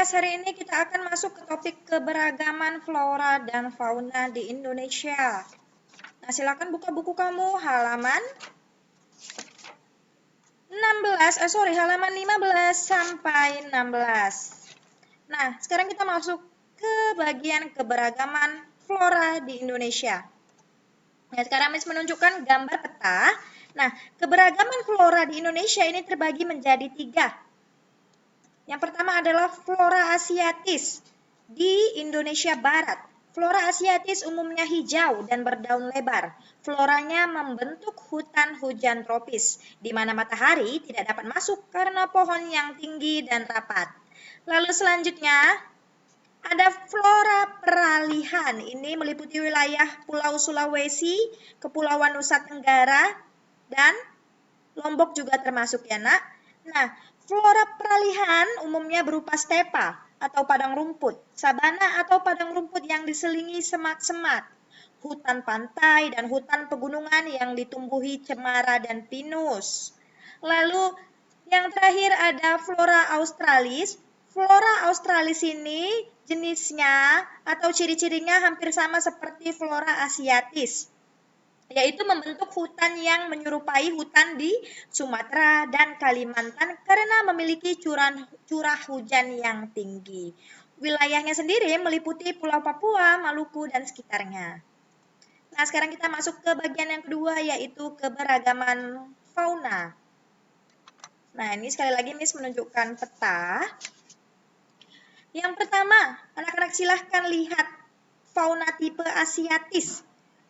Miss, hari ini kita akan masuk ke topik keberagaman flora dan fauna di Indonesia. Nah, silakan buka buku kamu halaman halaman 15 sampai 16. Nah, sekarang kita masuk ke bagian keberagaman flora di Indonesia. Nah, sekarang Miss menunjukkan gambar peta. Nah, keberagaman flora di Indonesia ini terbagi menjadi 3. Yang pertama adalah flora asiatis di Indonesia Barat. Flora asiatis umumnya hijau dan berdaun lebar. Floranya membentuk hutan hujan tropis, di mana matahari tidak dapat masuk karena pohon yang tinggi dan rapat. Lalu selanjutnya, ada flora peralihan. Ini meliputi wilayah Pulau Sulawesi, Kepulauan Nusa Tenggara, dan Lombok juga termasuk ya, Nak. Nah, flora peralihan umumnya berupa stepa atau padang rumput, sabana atau padang rumput yang diselingi semak-semak, hutan pantai dan hutan pegunungan yang ditumbuhi cemara dan pinus. Lalu yang terakhir ada flora australis. Flora australis ini jenisnya atau ciri-cirinya hampir sama seperti flora asiatis, yaitu membentuk hutan yang menyerupai hutan di Sumatera dan Kalimantan karena memiliki curah hujan yang tinggi. Wilayahnya sendiri meliputi Pulau Papua, Maluku, dan sekitarnya. Nah, sekarang kita masuk ke bagian yang kedua, yaitu keberagaman fauna. Nah, ini sekali lagi Miss menunjukkan peta. Yang pertama, anak-anak silahkan lihat fauna tipe asiatis.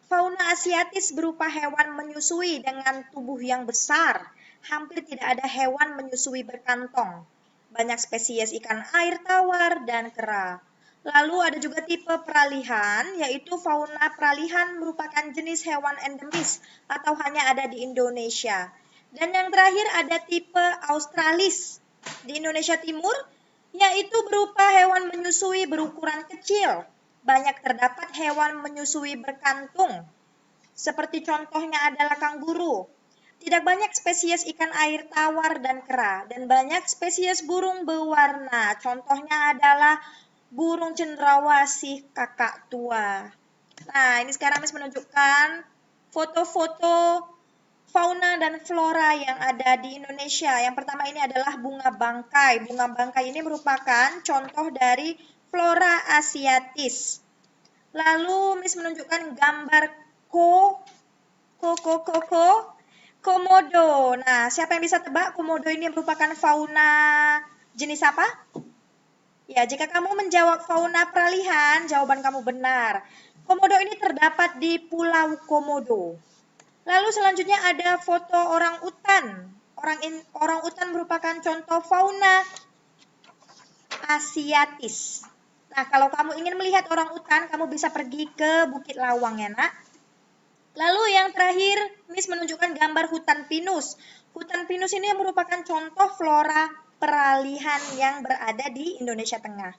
Fauna asiatis berupa hewan menyusui dengan tubuh yang besar. Hampir tidak ada hewan menyusui berkantong. Banyak spesies ikan air tawar dan kera. Lalu ada juga tipe peralihan, yaitu fauna peralihan merupakan jenis hewan endemis atau hanya ada di Indonesia. Dan yang terakhir ada tipe australis di Indonesia Timur, yaitu berupa hewan menyusui berukuran kecil. Banyak terdapat hewan menyusui berkantung, seperti contohnya adalah kanguru. Tidak banyak spesies ikan air tawar dan kera, dan banyak spesies burung berwarna. Contohnya adalah burung cendrawasih kakak tua. Nah, ini sekarang Miss menunjukkan foto-foto fauna dan flora yang ada di Indonesia. Yang pertama ini adalah bunga bangkai. Bunga bangkai ini merupakan contoh dari flora asiatis. Lalu Miss menunjukkan gambar komodo. Nah, siapa yang bisa tebak komodo ini merupakan fauna jenis apa? Ya, jika kamu menjawab fauna peralihan, jawaban kamu benar. Komodo ini terdapat di Pulau Komodo. Lalu selanjutnya ada foto orang utan. Orang utan merupakan contoh fauna asiatis. Nah, kalau kamu ingin melihat orang utan, kamu bisa pergi ke Bukit Lawang ya, Nak. Lalu yang terakhir, Miss menunjukkan gambar hutan pinus. Hutan pinus ini merupakan contoh flora peralihan yang berada di Indonesia Tengah.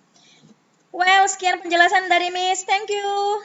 Well, sekian penjelasan dari Miss. Thank you.